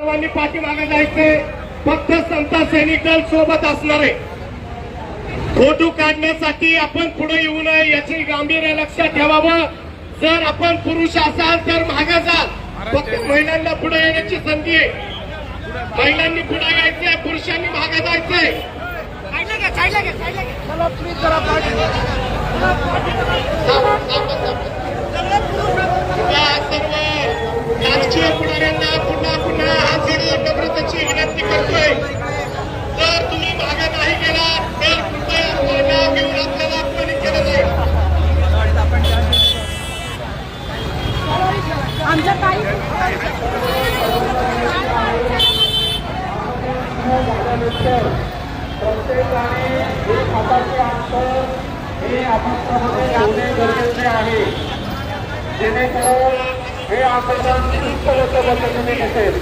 सर्वांनी पाठीमागे जायचे, फक्त समता सैनिक दल सोबत असणार आहे। फोटो काढण्यासाठी आपण पुढे येऊ नये याची गांभीर्य लक्षात ठेवावं। जर आपण पुरुष असाल तर मागे जाल, फक्त महिलांना पुढे येण्याची संधी आहे। महिलांनी पुढे यायचंय, पुरुषांनी मागे जायचंय। सर्व राजकीय पुढाऱ्यांना पुन्हा पुन्हा हात जोडून नम्रतेची विनंती करतोय, जर तुम्ही मागे नाही गेला तर कृपया घेऊन आपल्याला अपमानित केलं जाईल। आमच्या काही प्रत्येकाने एक हाताचे अंतर हे आपल्यामध्ये लावणे गरजेचे आहे, जेणेकरून हे आंदोलन सुस्त पद्धतीने नसेल।